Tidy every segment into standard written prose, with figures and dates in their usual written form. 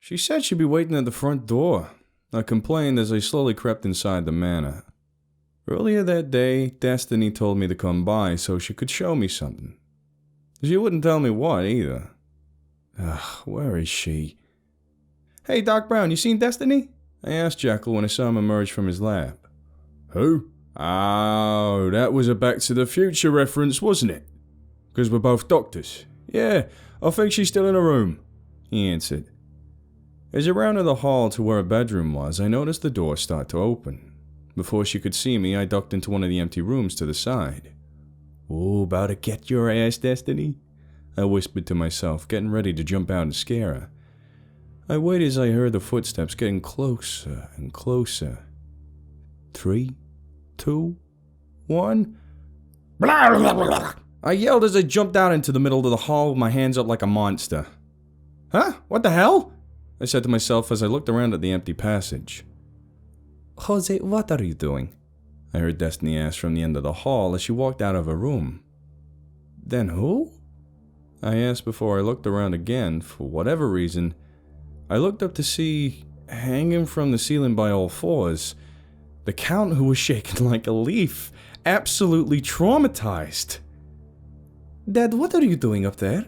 She said she'd be waiting at the front door. I complained as I slowly crept inside the manor. Earlier that day, Destiny told me to come by so she could show me something. She wouldn't tell me what, either. Ugh, where is she? Hey, Doc Brown, you seen Destiny? I asked Jekyll when I saw him emerge from his lab. Who? Oh, that was a Back to the Future reference, wasn't it? Because we're both doctors. Yeah, I think she's still in her room, he answered. As I rounded the hall to where her bedroom was, I noticed the door start to open. Before she could see me, I ducked into one of the empty rooms to the side. Oh, about to get your ass, Destiny? I whispered to myself, getting ready to jump out and scare her. I waited as I heard the footsteps getting closer and closer. 3, 2, 1. Blah, blah, blah, blah. I yelled as I jumped out into the middle of the hall with my hands up like a monster. Huh? What the hell? I said to myself as I looked around at the empty passage. Jose, what are you doing? I heard Destiny ask from the end of the hall as she walked out of her room. Then who? I asked before I looked around again. For whatever reason, I looked up to see, hanging from the ceiling by all fours, the Count, who was shaking like a leaf, absolutely traumatized. Dad, what are you doing up there?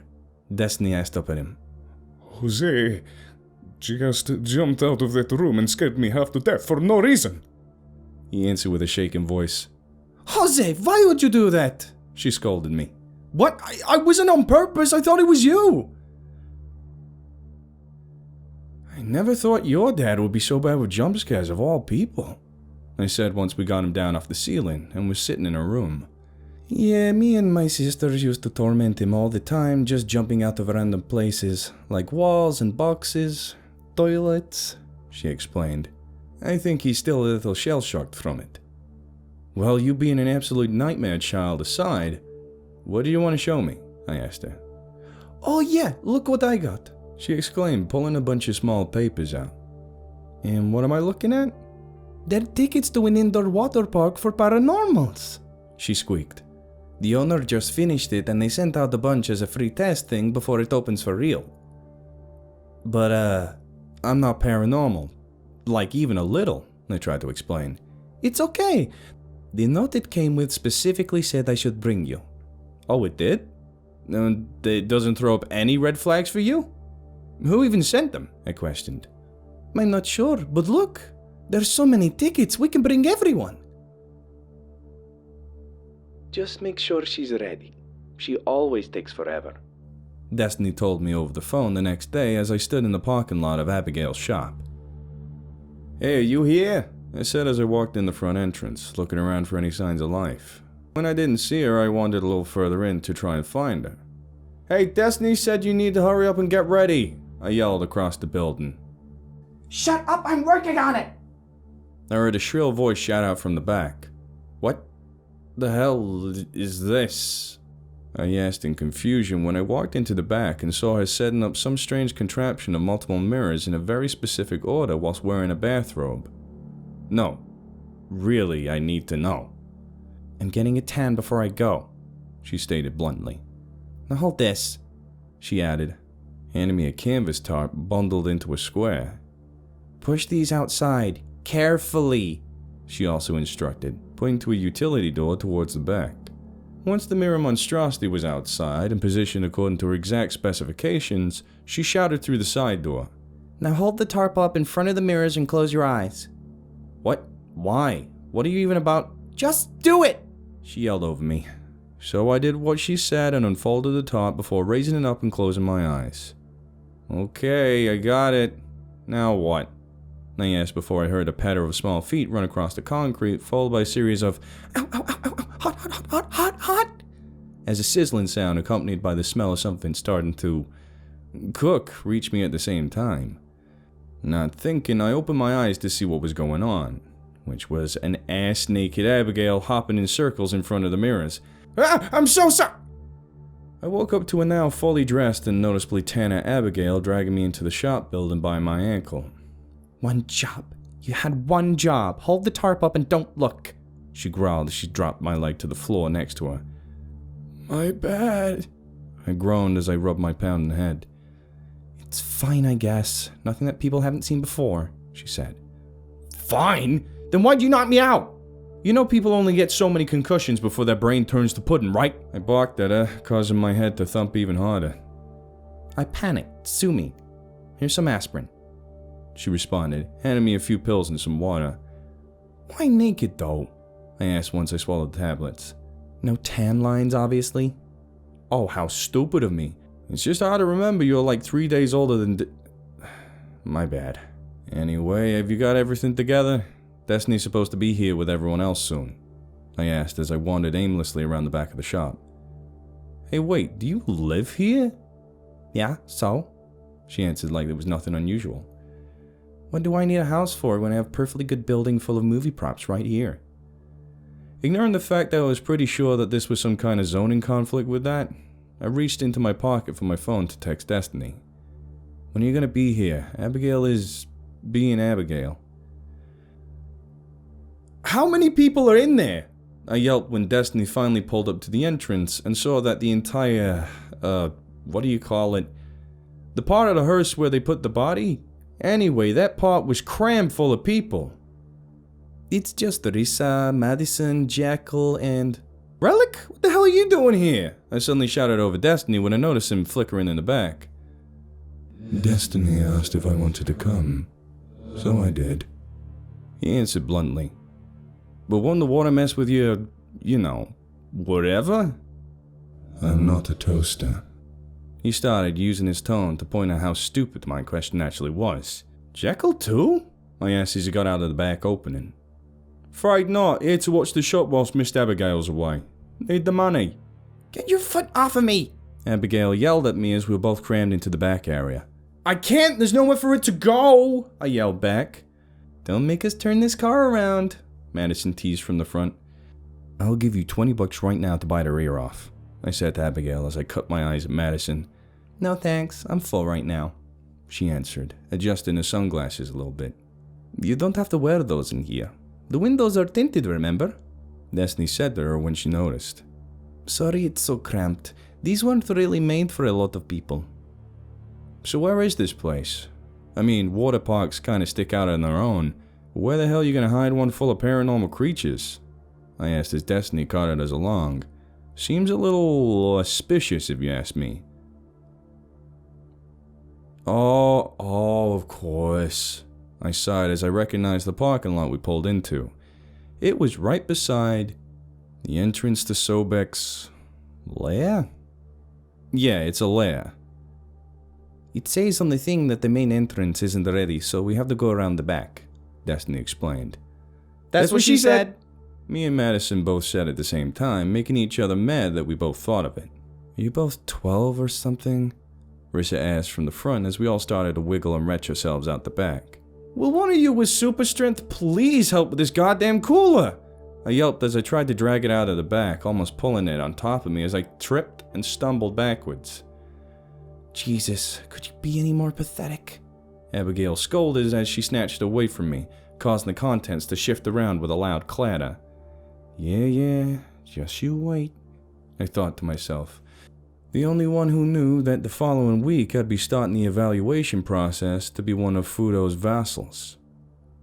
Destiny asked up at him. Jose just jumped out of that room and scared me half to death for no reason, he answered with a shaken voice. Jose, why would you do that? She scolded me. What? I wasn't on purpose. I thought it was you. I never thought your dad would be so bad with jump scares of all people, I said once we got him down off the ceiling and was sitting in her room. Yeah, me and my sisters used to torment him all the time, just jumping out of random places, like walls and boxes, toilets, she explained. I think he's still a little shell-shocked from it. Well, you being an absolute nightmare child aside, what do you want to show me? I asked her. Oh yeah, look what I got, she exclaimed, pulling a bunch of small papers out. And what am I looking at? They're tickets to an indoor water park for paranormals, she squeaked. The owner just finished it and they sent out a bunch as a free test thing before it opens for real. But, I'm not paranormal. Like, even a little, I tried to explain. It's okay. The note it came with specifically said I should bring you. Oh, it did? And it doesn't throw up any red flags for you? Who even sent them? I questioned. I'm not sure, but look. There's so many tickets, we can bring everyone. Just make sure she's ready. She always takes forever, Destiny told me over the phone the next day as I stood in the parking lot of Abigail's shop. Hey, are you here? I said as I walked in the front entrance, looking around for any signs of life. When I didn't see her, I wandered a little further in to try and find her. Hey, Destiny said you need to hurry up and get ready, I yelled across the building. Shut up, I'm working on it! I heard a shrill voice shout out from the back. What the hell is this? I asked in confusion when I walked into the back and saw her setting up some strange contraption of multiple mirrors in a very specific order whilst wearing a bathrobe. No, really, I need to know. I'm getting a tan before I go, she stated bluntly. Now hold this, she added, handing me a canvas tarp bundled into a square. Push these outside, carefully, she also instructed, pointing to a utility door towards the back. Once the mirror monstrosity was outside and positioned according to her exact specifications, she shouted through the side door. Now hold the tarp up in front of the mirrors and close your eyes. What? Why? What are you even about? Just do it! She yelled over me. So I did what she said and unfolded the tarp before raising it up and closing my eyes. Okay, I got it. Now what? I asked before I heard a patter of small feet run across the concrete, followed by a series of ow, ow, ow, ow, hot, hot, hot, hot, hot, hot, as a sizzling sound accompanied by the smell of something starting to cook reached me at the same time. Not thinking, I opened my eyes to see what was going on, which was an ass-naked Abigail hopping in circles in front of the mirrors. Ah, I'm so sorry! I woke up to a now fully dressed and noticeably tanner Abigail dragging me into the shop building by my ankle. One job. You had one job. Hold the tarp up and don't look, she growled as she dropped my leg to the floor next to her. My bad, I groaned as I rubbed my pounding head. It's Fine, I guess. Nothing that people haven't seen before, she said. Fine? Then why'd you knock me out? You know people only get so many concussions before their brain turns to pudding, right? I barked at her, causing my head to thump even harder. I panicked. Sue me. Here's some aspirin, she responded, handing me a few pills and some water. Why naked, though? I asked once I swallowed the tablets. No tan lines, obviously. Oh, how stupid of me. It's just hard to remember you're like 3 days older than My bad. Anyway, have you got everything together? Destiny's supposed to be here with everyone else soon, I asked as I wandered aimlessly around the back of the shop. Hey, wait, do you live here? Yeah, so? She answered like there was nothing unusual. What do I need a house for when I have a perfectly good building full of movie props right here? Ignoring the fact that I was pretty sure that this was some kind of zoning conflict with that, I reached into my pocket for my phone to text Destiny. When are you gonna be here? Abigail is being Abigail. How many people are in there? I yelped when Destiny finally pulled up to the entrance and saw that the entire, what do you call it? The part of the hearse where they put the body? Anyway, that part was crammed full of people. It's just Risa, Madison, Jackal, and... Relic? What the hell are you doing here? I suddenly shouted over Destiny when I noticed him flickering in the back. Destiny asked if I wanted to come, so I did. He answered bluntly. But won't the water mess with your, whatever? I'm not a toaster. He started using his tone to point out how stupid my question actually was. Jekyll too? I asked as he got out of the back opening. Fright not, here to watch the shop whilst Miss Abigail's away. Need the money. Get your foot off of me! Abigail yelled at me as we were both crammed into the back area. I can't, there's nowhere for it to go! I yelled back. Don't make us turn this car around, Madison teased from the front. I'll give you $20 right now to bite her ear off, I said to Abigail as I cut my eyes at Madison. No thanks, I'm full right now, she answered, adjusting her sunglasses a little bit. You don't have to wear those in here. The windows are tinted, remember? Destiny said to her when she noticed. Sorry it's so cramped. These weren't really made for a lot of people. So where is this place? I mean, water parks kind of stick out on their own. Where the hell are you gonna hide one full of paranormal creatures? I asked as Destiny carted us along. Seems a little suspicious if you ask me. Oh, of course. I sighed as I recognized the parking lot we pulled into. It was right beside the entrance to Sobek's lair? Yeah, it's a lair. It says on the thing that the main entrance isn't ready, so we have to go around the back, Destiny explained. That's what she said! Me and Madison both said at the same time, making each other mad that we both thought of it. Are you both 12 or something? Rissa asked from the front as we all started to wiggle and retch ourselves out the back. Will one of you with super strength please help with this goddamn cooler? I yelped as I tried to drag it out of the back, almost pulling it on top of me as I tripped and stumbled backwards. Jesus, could you be any more pathetic? Abigail scolded as she snatched away from me, causing the contents to shift around with a loud clatter. Yeah, just you wait, I thought to myself. The only one who knew that the following week I'd be starting the evaluation process to be one of Fudo's vassals.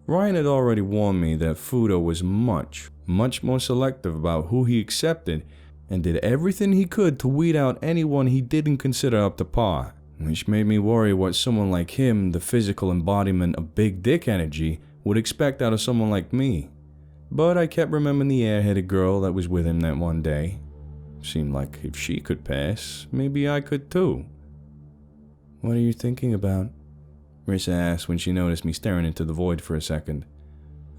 Ryan had already warned me that Fudo was much more selective about who he accepted and did everything he could to weed out anyone he didn't consider up to par, which made me worry what someone like him, the physical embodiment of big dick energy, would expect out of someone like me. But I kept remembering the airheaded girl that was with him that one day. Seemed like if she could pass, maybe I could too. What are you thinking about? Rissa asked when she noticed me staring into the void for a second.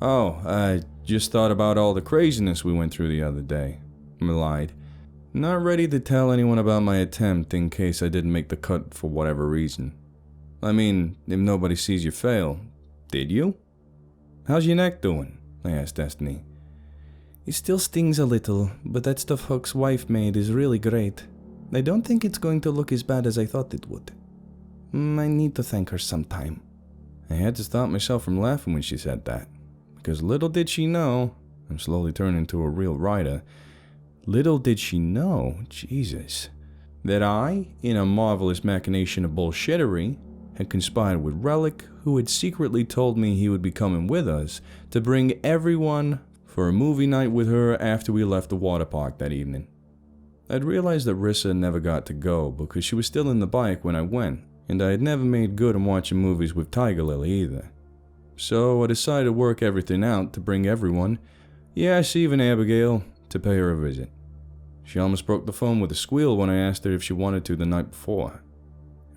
Oh, I just thought about all the craziness we went through the other day, I lied. Not ready to tell anyone about my attempt in case I didn't make the cut for whatever reason. I mean, if nobody sees you fail, did you? How's your neck doing? I asked Destiny. It still stings a little, but that stuff Hook's wife made is really great. I don't think it's going to look as bad as I thought it would. I need to thank her sometime. I had to stop myself from laughing when she said that, because little did she know, I'm slowly turning into a real writer, little did she know, Jesus, that I, in a marvelous machination of bullshittery, had conspired with Relic, who had secretly told me he would be coming with us, to bring everyone for a movie night with her after we left the water park that evening. I'd realized that Rissa never got to go because she was still in the bike when I went, and I had never made good on watching movies with Tiger Lily either. So I decided to work everything out to bring everyone, yes, even Abigail, to pay her a visit. She almost broke the phone with a squeal when I asked her if she wanted to the night before.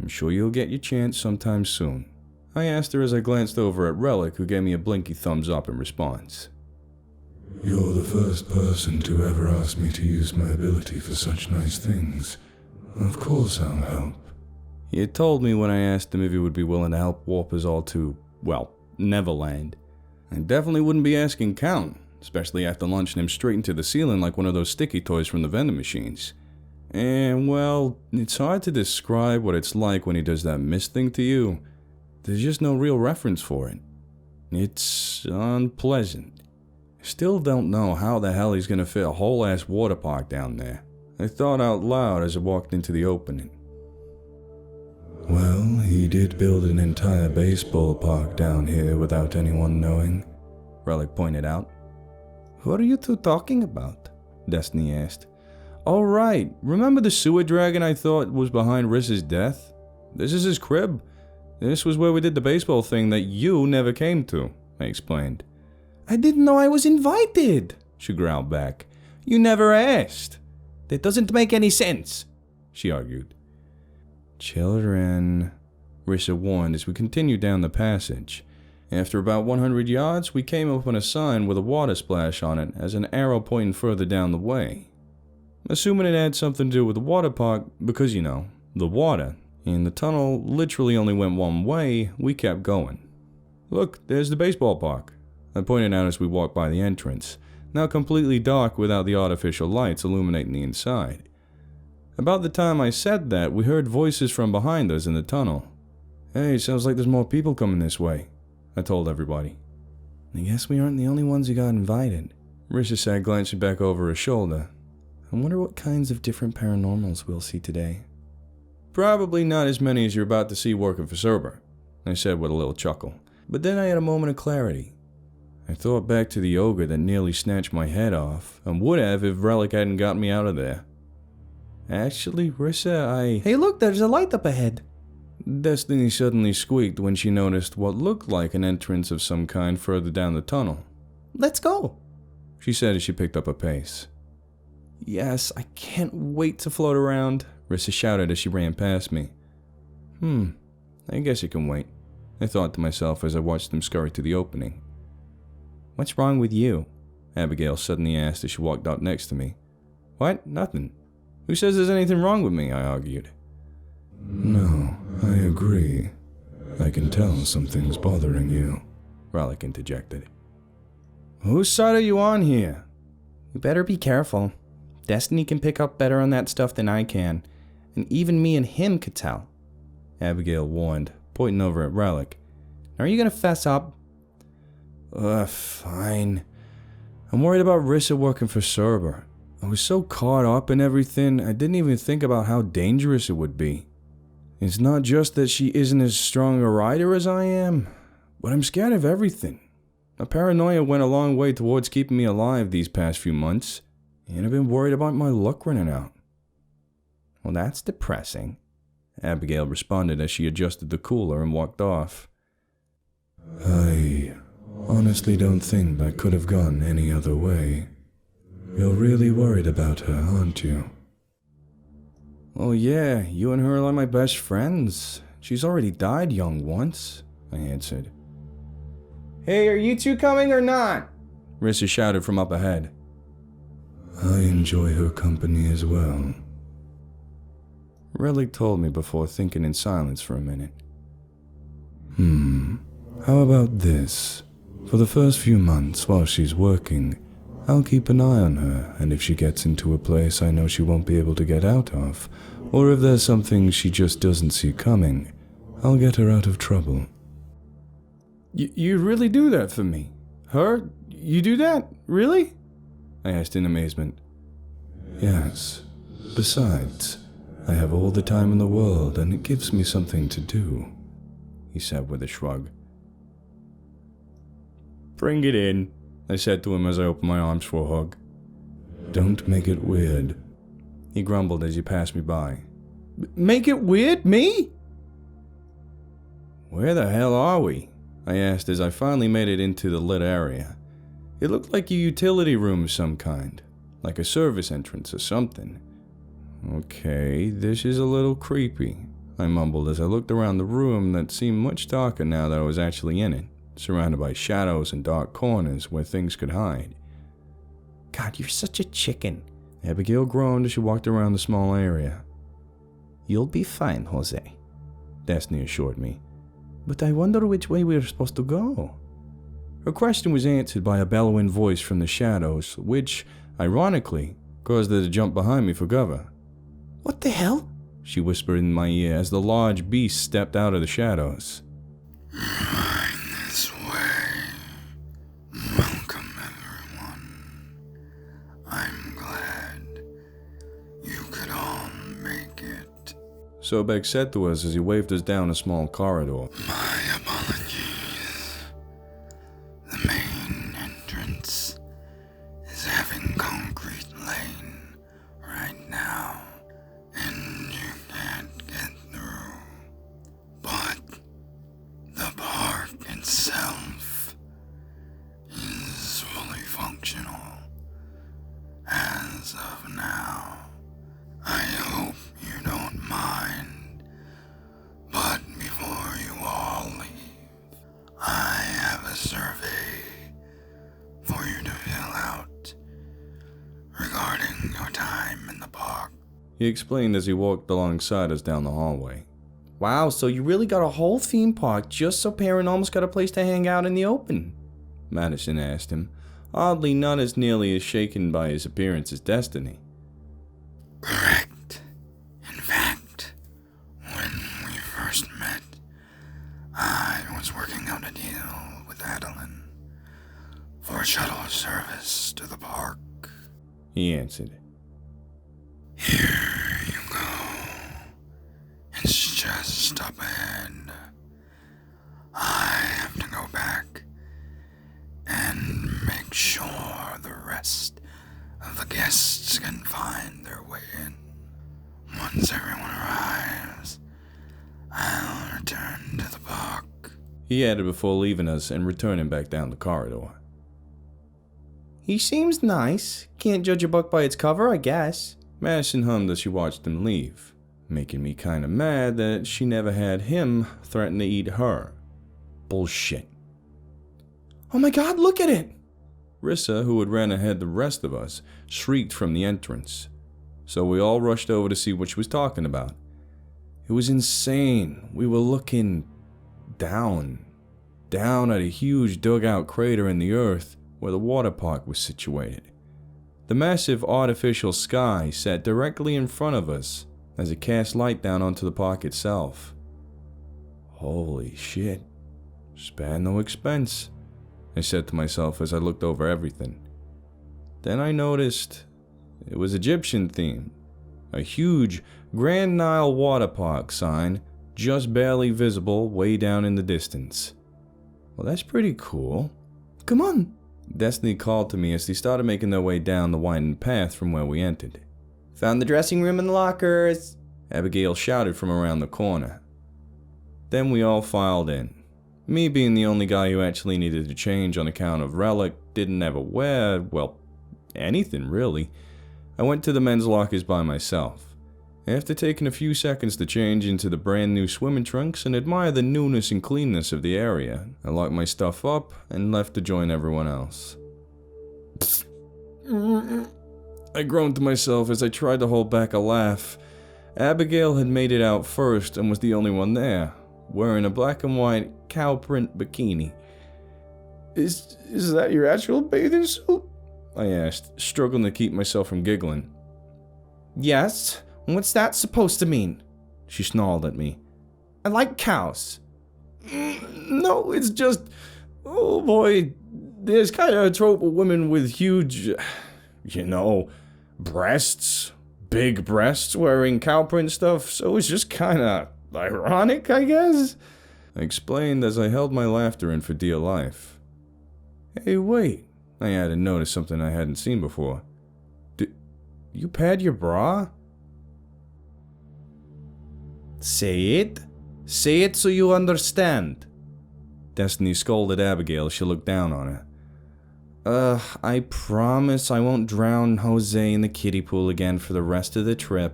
I'm sure you'll get your chance sometime soon, I asked her as I glanced over at Relic, who gave me a blinky thumbs up in response. You're the first person to ever ask me to use my ability for such nice things. Of course I'll help. He had told me when I asked him if he would be willing to help warp us all to, well, Neverland. I definitely wouldn't be asking Count, especially after launching him straight into the ceiling like one of those sticky toys from the vending machines. And, well, it's hard to describe what it's like when he does that mist thing to you. There's just no real reference for it. It's unpleasant. I still don't know how the hell he's gonna fit a whole-ass water park down there. I thought out loud as I walked into the opening. Well, he did build an entire baseball park down here without anyone knowing, Relic pointed out. What are you two talking about? Destiny asked. Oh right, remember the sewer dragon I thought was behind Rissa's death? This is his crib. This was where we did the baseball thing that you never came to, I explained. I didn't know I was invited, she growled back. You never asked. That doesn't make any sense, she argued. Children, Rissa warned as we continued down the passage. After about 100 yards, we came upon a sign with a water splash on it as an arrow pointing further down the way. Assuming it had something to do with the water park, because, you know, the water, and the tunnel literally only went one way, we kept going. Look, there's the baseball park, I pointed out as we walked by the entrance, now completely dark without the artificial lights illuminating the inside. About the time I said that, we heard voices from behind us in the tunnel. Hey, sounds like there's more people coming this way, I told everybody. I guess we aren't the only ones who got invited, Rissa said, glancing back over her shoulder. I wonder what kinds of different paranormals we'll see today. Probably not as many as you're about to see working for CERBER, I said with a little chuckle. But then I had a moment of clarity. I thought back to the ogre that nearly snatched my head off, and would have if Relic hadn't got me out of there. Actually, Rissa, Hey look, there's a light up ahead. Destiny suddenly squeaked when she noticed what looked like an entrance of some kind further down the tunnel. Let's go, she said as she picked up a pace. Yes, I can't wait to float around, Rissa shouted as she ran past me. I guess it can wait, I thought to myself as I watched them scurry to the opening. What's wrong with you? Abigail suddenly asked as she walked out next to me. What? Nothing. Who says there's anything wrong with me? I argued. No, I agree. I can tell something's bothering you, Relic interjected. Whose side are you on here? You better be careful. Destiny can pick up better on that stuff than I can, and even me and him could tell, Abigail warned, pointing over at Relic. Are you gonna fess up? Fine. I'm worried about Rissa working for CERBER. I was so caught up in everything, I didn't even think about how dangerous it would be. It's not just that she isn't as strong a rider as I am, but I'm scared of everything. My paranoia went a long way towards keeping me alive these past few months, and I've been worried about my luck running out. Well, that's depressing, Abigail responded as she adjusted the cooler and walked off. I honestly don't think that could have gone any other way. You're really worried about her, aren't you? Oh yeah, you and her are like my best friends. She's already died young once, I answered. Hey, are you two coming or not? Rissa shouted from up ahead. I enjoy her company as well, Relic told me before thinking in silence for a minute. How about this? For the first few months while she's working, I'll keep an eye on her, and if she gets into a place I know she won't be able to get out of, or if there's something she just doesn't see coming, I'll get her out of trouble. You really do that for me? Her? You do that? Really? I asked in amazement. Yes. Besides, I have all the time in the world and it gives me something to do. he said with a shrug. Bring it in, I said to him as I opened my arms for a hug. Don't make it weird, he grumbled as he passed me by. Make it weird? Me? Where the hell are we? I asked as I finally made it into the lit area. It looked like a utility room of some kind, like a service entrance or something. Okay, this is a little creepy, I mumbled as I looked around the room that seemed much darker now that I was actually in it, surrounded by shadows and dark corners where things could hide. God, you're such a chicken, Abigail groaned as she walked around the small area. You'll be fine, Jose, Destiny assured me. But I wonder which way we're supposed to go. Her question was answered by a bellowing voice from the shadows, which, ironically, caused her to jump behind me for cover. What the hell? She whispered in my ear as the large beast stepped out of the shadows. Right this way. Welcome, everyone. I'm glad you could all make it. Sobek said to us as he waved us down a small corridor. My apologies. The main entrance is having concrete lane right now, and you can't get through. But the park itself is fully functional as of now. I hope you don't mind, but before you all leave, I have a survey for you to fill out regarding your time in the park. He explained as he walked alongside us down the hallway. Wow, so you really got a whole theme park just so Paranormal's got a place to hang out in the open? Madison asked him, oddly not as nearly as shaken by his appearance as Destiny. Correct. In fact, when we first met, I was working out a deal with Adeline for shuttle service to the park. He answered. Here you go. It's just up ahead. I have to go back and make sure the rest of the guests can find their way in. Once everyone arrives, I'll return to the park. He added before leaving us and returning back down the corridor. He seems nice. Can't judge a book by its cover, I guess. Madison hummed as she watched him leave, making me kinda mad that she never had him threaten to eat her. Bullshit. Oh my god, look at it! Rissa, who had ran ahead the rest of us, shrieked from the entrance. So we all rushed over to see what she was talking about. It was insane. We were looking down at a huge dugout crater in the earth where the water park was situated. The massive artificial sky sat directly in front of us as it cast light down onto the park itself. Holy shit. Spared no expense, I said to myself as I looked over everything. Then I noticed it was Egyptian themed. A huge Grand Nile water park sign just barely visible way down in the distance. Well, that's pretty cool. Come on, Destiny called to me as they started making their way down the winding path from where we entered. Found the dressing room and the lockers, Abigail shouted from around the corner. Then we all filed in. Me being the only guy who actually needed to change on account of Relic, didn't ever wear, well, anything really. I went to the men's lockers by myself. After taking a few seconds to change into the brand new swimming trunks and admire the newness and cleanness of the area, I locked my stuff up and left to join everyone else. I groaned to myself as I tried to hold back a laugh. Abigail had made it out first and was the only one there, wearing a black and white cow print bikini. Is that your actual bathing suit? I asked, struggling to keep myself from giggling. Yes. What's that supposed to mean? She snarled at me. I like cows. No, it's just... Oh boy, there's kind of a trope of women with huge... breasts. Big breasts wearing cow print stuff, so it's just kind of ironic, I guess? I explained as I held my laughter in for dear life. Hey, wait, I added, noticed something I hadn't seen before. You pad your bra? Say it. Say it so you understand. Destiny scolded Abigail as she looked down on her. I promise I won't drown Jose in the kiddie pool again for the rest of the trip.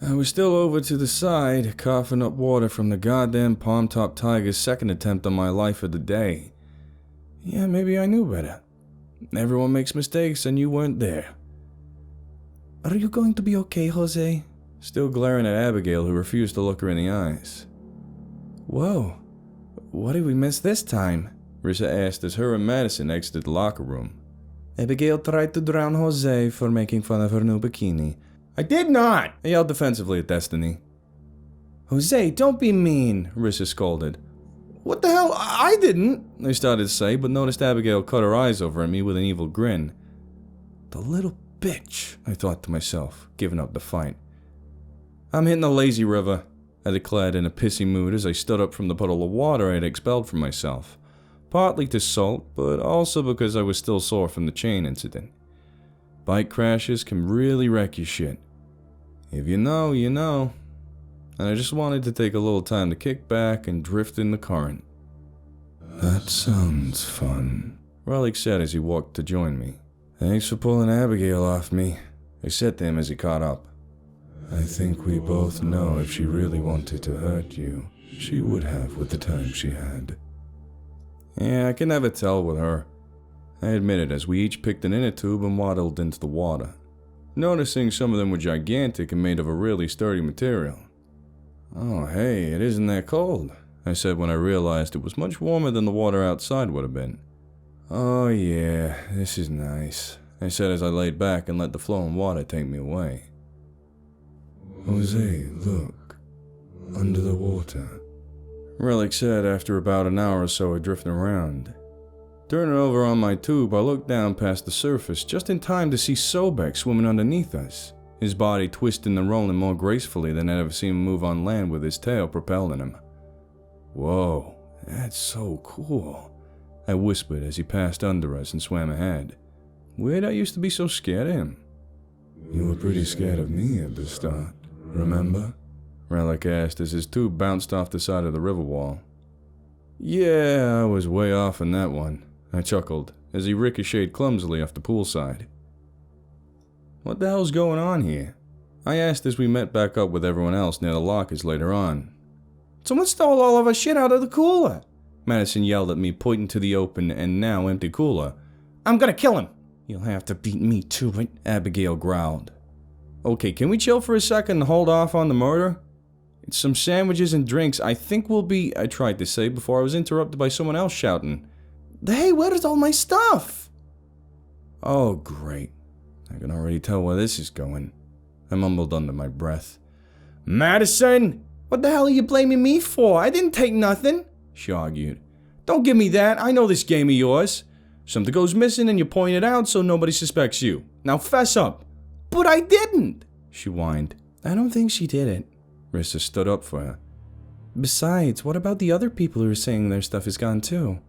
I was still over to the side, coughing up water from the goddamn palm-top tiger's second attempt on my life of the day. Yeah, maybe I knew better. Everyone makes mistakes and you weren't there. Are you going to be okay, Jose? Still glaring at Abigail, who refused to look her in the eyes. Whoa, what did we miss this time? Rissa asked as her and Madison exited the locker room. Abigail tried to drown Jose for making fun of her new bikini. I did not! I yelled defensively at Destiny. Jose, don't be mean, Rissa scolded. What the hell? I didn't, I started to say, but noticed Abigail cut her eyes over at me with an evil grin. The little bitch, I thought to myself, giving up the fight. I'm hitting the lazy river, I declared in a pissy mood as I stood up from the puddle of water I had expelled from myself. Partly to sulk, but also because I was still sore from the chain incident. Bike crashes can really wreck your shit. If you know, you know. And I just wanted to take a little time to kick back and drift in the current. That sounds fun, Relic said as he walked to join me. Thanks for pulling Abigail off me, I said to him as he caught up. I think we both know if she really wanted to hurt you, she would have with the time she had. Yeah, I can never tell with her, I admitted as we each picked an inner tube and waddled into the water, noticing some of them were gigantic and made of a really sturdy material. Oh hey, it isn't that cold, I said when I realized it was much warmer than the water outside would have been. Oh yeah, this is nice, I said as I laid back and let the flowing water take me away. Jose, look. Under the water. Relic said after about an hour or so of drifting around. Turning over on my tube, I looked down past the surface just in time to see Sobek swimming underneath us, his body twisting and rolling more gracefully than I'd ever seen him move on land with his tail propelling him. Whoa, that's so cool, I whispered as he passed under us and swam ahead. Weird I used to be so scared of him. You were pretty scared of me at the start, remember? Relic asked as his tube bounced off the side of the river wall. Yeah, I was way off on that one, I chuckled as he ricocheted clumsily off the poolside. What the hell's going on here? I asked as we met back up with everyone else near the lockers later on. Someone stole all of our shit out of the cooler, Madison yelled at me, pointing to the open and now empty cooler. I'm gonna kill him. You'll have to beat me to it, Abigail growled. Okay, can we chill for a second and hold off on the murder? It's some sandwiches and drinks I think will be, I tried to say before I was interrupted by someone else shouting. Hey, where's all my stuff? Oh, great. I can already tell where this is going, I mumbled under my breath. Madison! What the hell are you blaming me for? I didn't take nothing, she argued. Don't give me that, I know this game of yours. Something goes missing and you point it out so nobody suspects you. Now fess up. But I didn't, she whined. I don't think she did it. Rissa stood up for her. Besides, what about the other people who are saying their stuff is gone too?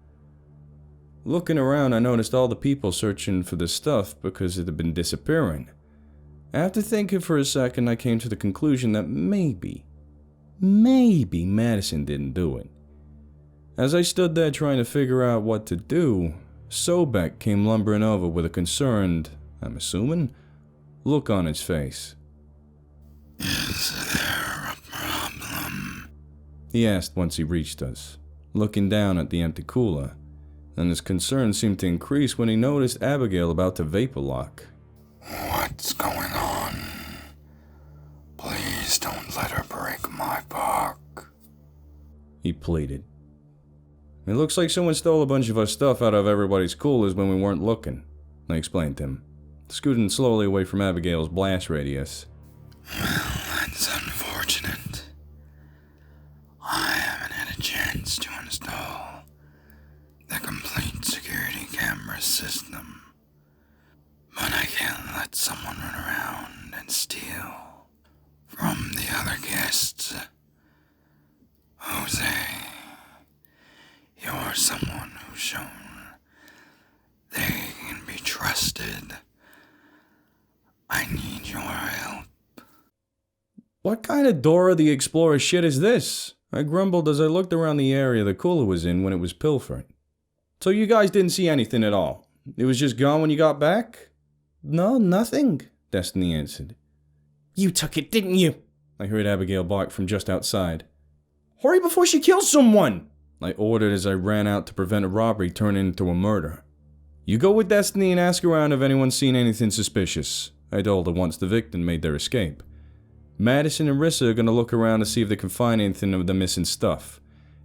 Looking around, I noticed all the people searching for the stuff because it had been disappearing. After thinking for a second, I came to the conclusion that maybe Madison didn't do it. As I stood there trying to figure out what to do, Sobek came lumbering over with a concerned, I'm assuming, look on his face. Is there a problem? He asked once he reached us, looking down at the empty cooler, and his concern seemed to increase when he noticed Abigail about to vapor lock. What's going on? Please don't let her break my park, he pleaded. It looks like someone stole a bunch of our stuff out of everybody's coolers when we weren't looking, I explained to him, scooting slowly away from Abigail's blast radius. Well, that's unfortunate. I haven't had a chance to install the complete security camera system, but I can't let someone run around and steal from the other guests. Jose, are someone who's shown they can be trusted. I need your help. What kind of Dora the Explorer shit is this? I grumbled as I looked around the area the cooler was in when it was pilfering. So you guys didn't see anything at all? It was just gone when you got back? No, nothing, Destiny answered. You took it, didn't you? I heard Abigail bark from just outside. Hurry before she kills someone! I ordered as I ran out to prevent a robbery turning into a murder. You go with Destiny and ask around if anyone's seen anything suspicious, I told her once the victim made their escape. Madison and Rissa are going to look around to see if they can find anything of the missing stuff.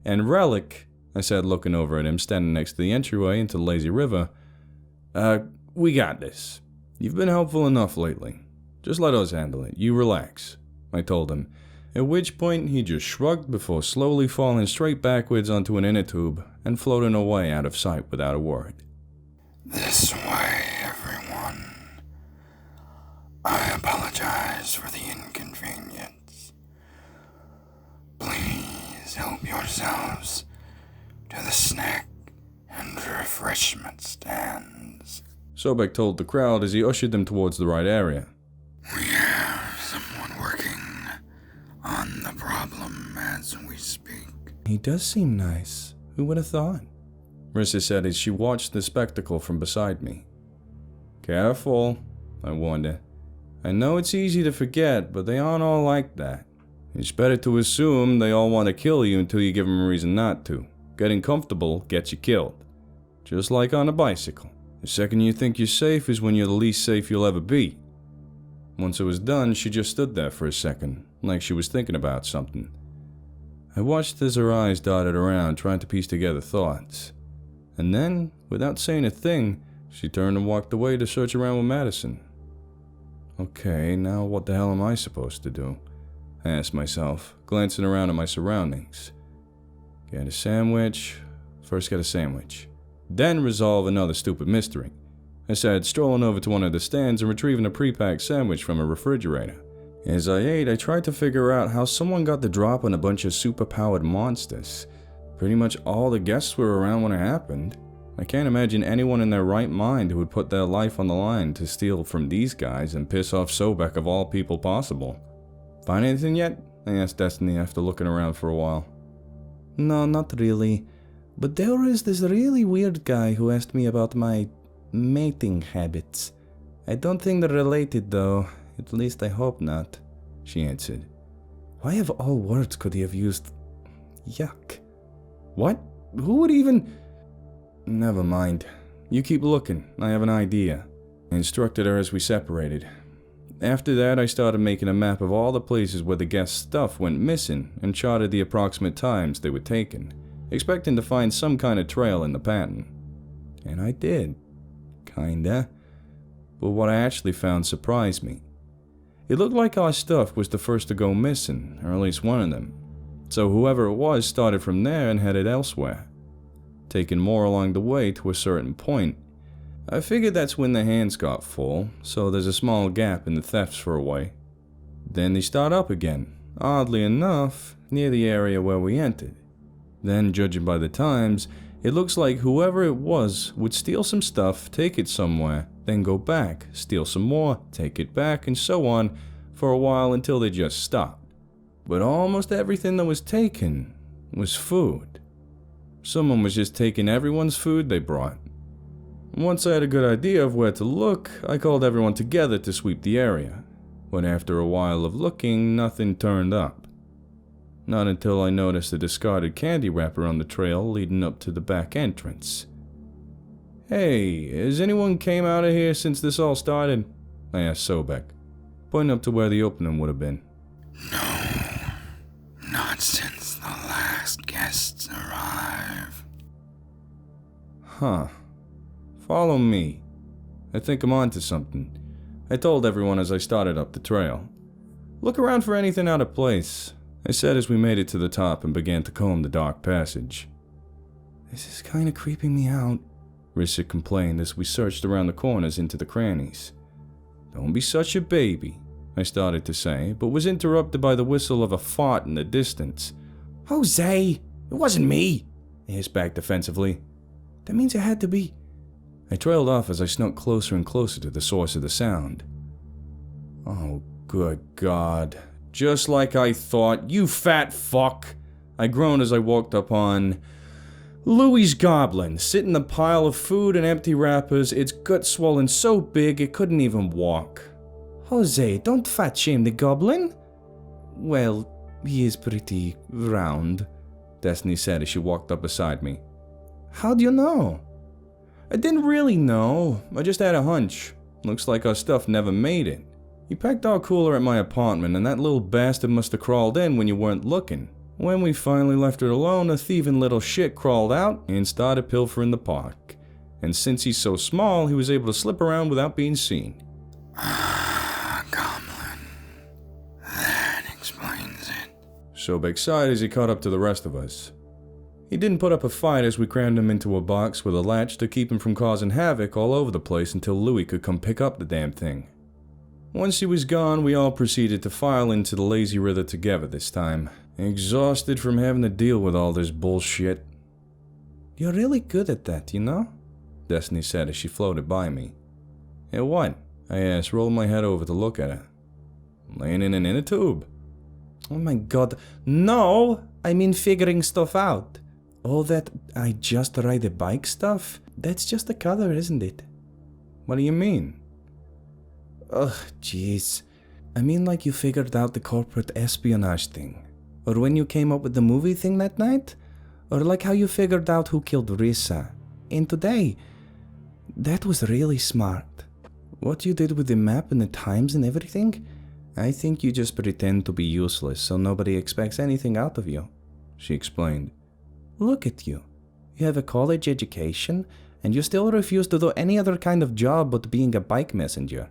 And Relic, I said looking over at him standing next to the entryway into the lazy river, we got this. You've been helpful enough lately. Just let us handle it. You relax, I told him, at which point he just shrugged before slowly falling straight backwards onto an inner tube and floating away out of sight without a word. This way, everyone. I apologize for the inconvenience. Please help yourselves to the snack and refreshment stands. Sobek told the crowd as he ushered them towards the right area. We have someone working on the problem as we speak. He does seem nice. Who would have thought? Rissa said as she watched the spectacle from beside me. Careful, I warned her. I know it's easy to forget, but they aren't all like that. It's better to assume they all want to kill you until you give them a reason not to. Getting comfortable gets you killed. Just like on a bicycle. The second you think you're safe is when you're the least safe you'll ever be. Once it was done, she just stood there for a second, like she was thinking about something. I watched as her eyes darted around, trying to piece together thoughts. And then, without saying a thing, she turned and walked away to search around with Madison. Okay, now what the hell am I supposed to do? I asked myself, glancing around at my surroundings. Get a sandwich. First get a sandwich. Then resolve another stupid mystery. I said, strolling over to one of the stands and retrieving a pre-packed sandwich from a refrigerator. As I ate, I tried to figure out how someone got the drop on a bunch of super-powered monsters. Pretty much all the guests were around when it happened. I can't imagine anyone in their right mind who would put their life on the line to steal from these guys and piss off Sobek of all people possible. Find anything yet? I asked Destiny after looking around for a while. No, not really. But there is this really weird guy who asked me about my mating habits. I don't think they're related though. At least I hope not, she answered. Why of all words could he have used yuck? What? Who would even... Never mind. You keep looking. I have an idea. I instructed her as we separated. After that, I started making a map of all the places where the guest's stuff went missing and charted the approximate times they were taken, expecting to find some kind of trail in the pattern. And I did. Kinda. But what I actually found surprised me. It looked like our stuff was the first to go missing, or at least one of them. So whoever it was started from there and headed elsewhere, taking more along the way to a certain point. I figured that's when the hands got full, so there's a small gap in the thefts for a way. Then they start up again, oddly enough, near the area where we entered. Then, judging by the times, it looks like whoever it was would steal some stuff, take it somewhere, then go back, steal some more, take it back, and so on, for a while until they just stopped. But almost everything that was taken was food. Someone was just taking everyone's food they brought. Once I had a good idea of where to look, I called everyone together to sweep the area. But after a while of looking, nothing turned up. Not until I noticed a discarded candy wrapper on the trail leading up to the back entrance. Hey, has anyone came out of here since this all started? I asked Sobek, pointing up to where the opening would have been. No, not since the last guests arrived. Huh. Follow me. I think I'm onto something. I told everyone as I started up the trail. Look around for anything out of place, I said as we made it to the top and began to comb the dark passage. This is kinda creeping me out, Rissa complained as we searched around the corners into the crannies. Don't be such a baby, I started to say, but was interrupted by the whistle of a fart in the distance. Jose! It wasn't me! I hissed back defensively. That means it had to be. I trailed off as I snuck closer and closer to the source of the sound. Oh, good God. Just like I thought, you fat fuck! I groaned as I walked up on Louie's goblin, sitting in a pile of food and empty wrappers, its gut swollen so big it couldn't even walk. Jose, don't fat shame the goblin. Well, he is pretty round, Destiny said as she walked up beside me. How do you know? I didn't really know. I just had a hunch. Looks like our stuff never made it. You packed our cooler at my apartment, and that little bastard must have crawled in when you weren't looking. When we finally left it alone, a thieving little shit crawled out and started pilfering the park. And since he's so small, he was able to slip around without being seen. Goblin. That explains it. Sobek sighed as he caught up to the rest of us. He didn't put up a fight as we crammed him into a box with a latch to keep him from causing havoc all over the place until Louie could come pick up the damn thing. Once he was gone, we all proceeded to file into the lazy river together this time, exhausted from having to deal with all this bullshit. You're really good at that, you know? Destiny said as she floated by me. At what? I asked, rolling my head over to look at her. Laying in an inner tube. Oh my god, no! I mean figuring stuff out. All that I just ride a bike stuff, that's just a color, isn't it? What do you mean? Ugh, jeez. I mean like you figured out the corporate espionage thing. Or when you came up with the movie thing that night. Or like how you figured out who killed Risa. And today. That was really smart. What you did with the map and the times and everything, I think you just pretend to be useless so nobody expects anything out of you, she explained. Look at you. You have a college education, and you still refuse to do any other kind of job but being a bike messenger.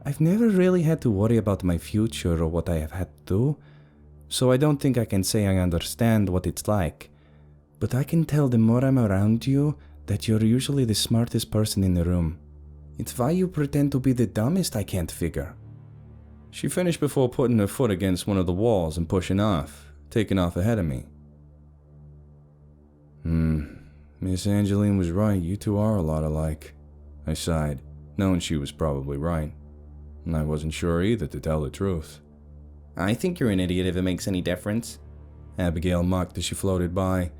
I've never really had to worry about my future or what I have had to do, so I don't think I can say I understand what it's like. But I can tell the more I'm around you that you're usually the smartest person in the room. It's why you pretend to be the dumbest I can't figure. She finished before putting her foot against one of the walls and pushing off, taking off ahead of me. Miss Angeline was right, you two are a lot alike. I sighed, knowing she was probably right. And I wasn't sure either, to tell the truth. I think you're an idiot if it makes any difference, Abigail mocked as she floated by.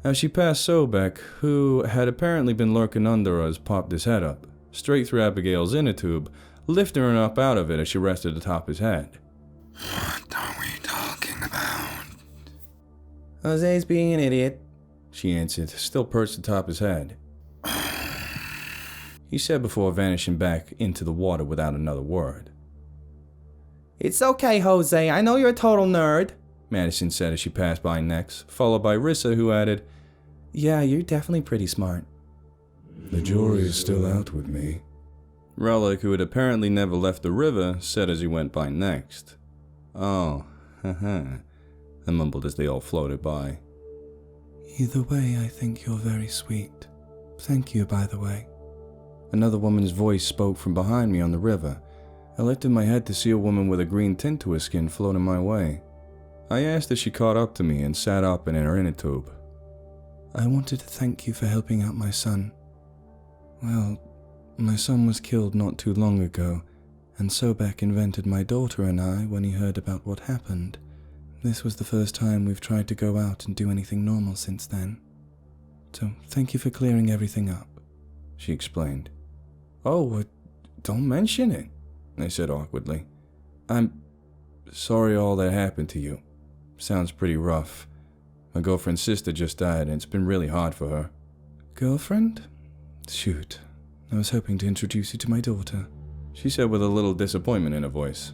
As she passed Sobek, who had apparently been lurking under us, popped his head up, straight through Abigail's inner tube, lifting her up out of it as she rested atop his head. What are we talking about? Jose's being an idiot, she answered, still perched atop his head. He said before vanishing back into the water without another word. It's okay, Jose. I know you're a total nerd, Madison said as she passed by next, followed by Rissa, who added, Yeah, you're definitely pretty smart. The jury is still out with me. Relic, who had apparently never left the river, said as he went by next. Oh, haha, I mumbled as they all floated by. Either way, I think you're very sweet. Thank you, by the way. Another woman's voice spoke from behind me on the river. I lifted my head to see a woman with a green tint to her skin floating my way. I asked as she caught up to me and sat up in her inner tube. I wanted to thank you for helping out my son. Well, my son was killed not too long ago, and Sobek invented my daughter and I when he heard about what happened. This was the first time we've tried to go out and do anything normal since then. So, thank you for clearing everything up, she explained. Oh, don't mention it, I said awkwardly. I'm sorry all that happened to you. Sounds pretty rough. My girlfriend's sister just died and it's been really hard for her. Girlfriend? Shoot, I was hoping to introduce you to my daughter, she said with a little disappointment in her voice.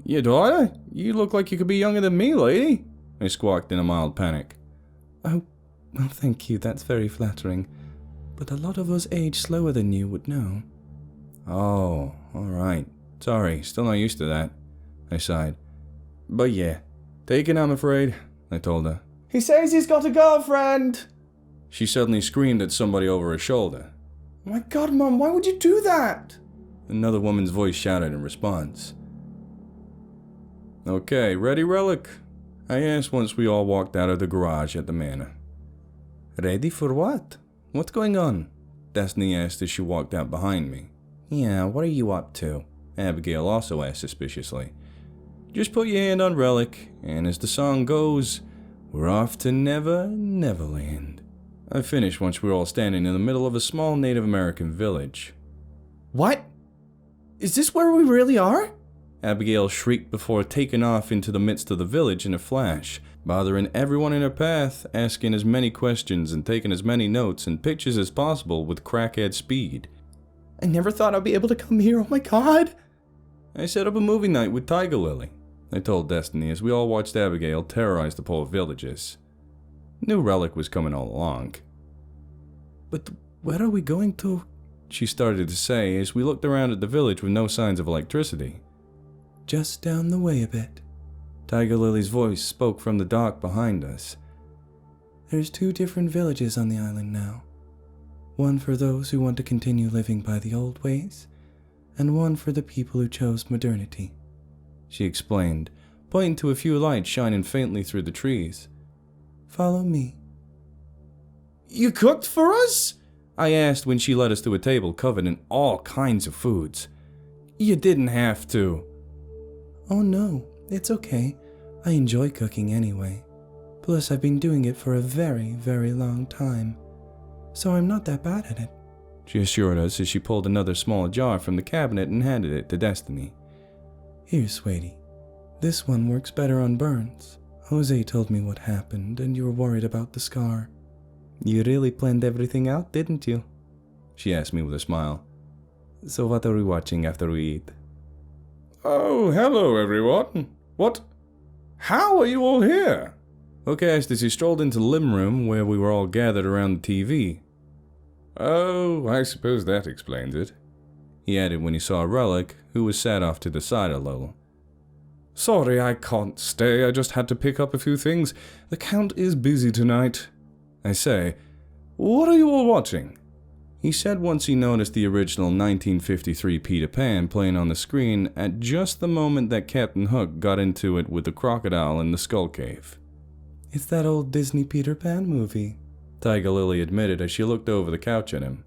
Your daughter? You look like you could be younger than me, lady, I squawked in a mild panic. Oh, well, thank you, that's very flattering. But a lot of us age slower than you would know. Oh, alright. Sorry, still not used to that, I sighed. But yeah, taken I'm afraid, I told her. He says he's got a girlfriend! She suddenly screamed at somebody over her shoulder. My god, Mum, why would you do that? Another woman's voice shouted in response. Okay, ready, Relic? I asked once we all walked out of the garage at the manor. Ready for what? What's going on? Destiny asked as she walked out behind me. Yeah, what are you up to? Abigail also asked suspiciously. Just put your hand on Relic, and as the song goes, we're off to Neverland. I finished once we were all standing in the middle of a small Native American village. What? Is this where we really are? Abigail shrieked before taking off into the midst of the village in a flash, bothering everyone in her path, asking as many questions and taking as many notes and pictures as possible with crackhead speed. I never thought I'd be able to come here, oh my god! I set up a movie night with Tiger Lily, I told Destiny as we all watched Abigail terrorize the poor villagers. Knew Relic was coming all along. But where are we going to? She started to say as we looked around at the village with no signs of electricity. Just down the way a bit. Tiger Lily's voice spoke from the dark behind us. There's 2 different villages on the island now. One for those who want to continue living by the old ways, and one for the people who chose modernity, she explained, pointing to a few lights shining faintly through the trees. Follow me. You cooked for us? I asked when she led us to a table covered in all kinds of foods. You didn't have to. Oh no, it's okay. I enjoy cooking anyway. Plus I've been doing it for a very, very long time. So I'm not that bad at it, she assured us as she pulled another small jar from the cabinet and handed it to Destiny. Here, sweetie. This one works better on burns. Jose told me what happened and you were worried about the scar. You really planned everything out, didn't you? She asked me with a smile. So what are we watching after we eat? Oh, hello everyone. What? How are you all here? Hook asked as he strolled into the living room where we were all gathered around the TV. Oh, I suppose that explains it, he added when he saw Relic, who was sat off to the side a little. Sorry I can't stay, I just had to pick up a few things. The Count is busy tonight. I say, what are you all watching? He said once he noticed the original 1953 Peter Pan playing on the screen at just the moment that Captain Hook got into it with the crocodile in the Skull Cave. It's that old Disney Peter Pan movie, Tiger Lily admitted as she looked over the couch at him.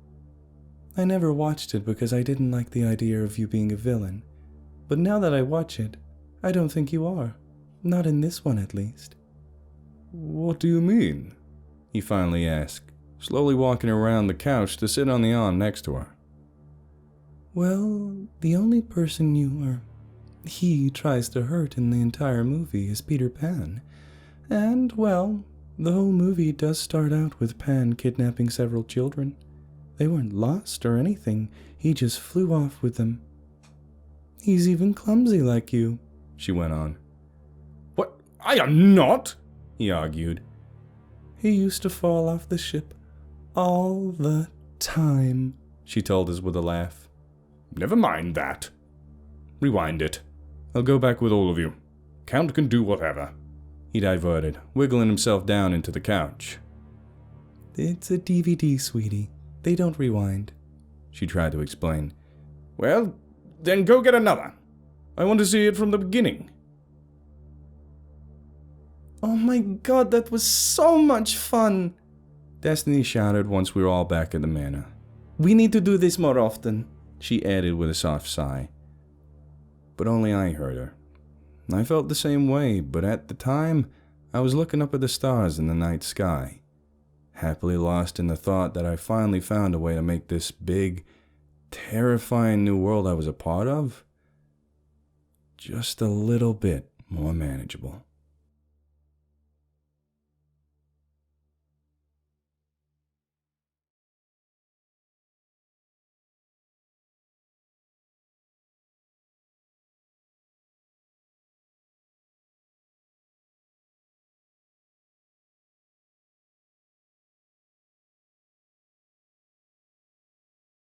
I never watched it because I didn't like the idea of you being a villain. But now that I watch it, I don't think you are. Not in this one, at least. What do you mean? He finally asked, slowly walking around the couch to sit on the arm next to her. Well, the only person he tries to hurt in the entire movie is Peter Pan. And, well, the whole movie does start out with Pan kidnapping several children. They weren't lost or anything, he just flew off with them. He's even clumsy like you, she went on. What? I am not, he argued. He used to fall off the ship all the time, she told us with a laugh. Never mind that. Rewind it. I'll go back with all of you. Count can do whatever. He diverted, wiggling himself down into the couch. It's a DVD, sweetie. They don't rewind, she tried to explain. Well, then go get another. I want to see it from the beginning. Oh my god, that was so much fun! Destiny shouted once we were all back at the manor. We need to do this more often, she added with a soft sigh. But only I heard her. I felt the same way, but at the time, I was looking up at the stars in the night sky, happily lost in the thought that I finally found a way to make this big, terrifying new world I was a part of just a little bit more manageable.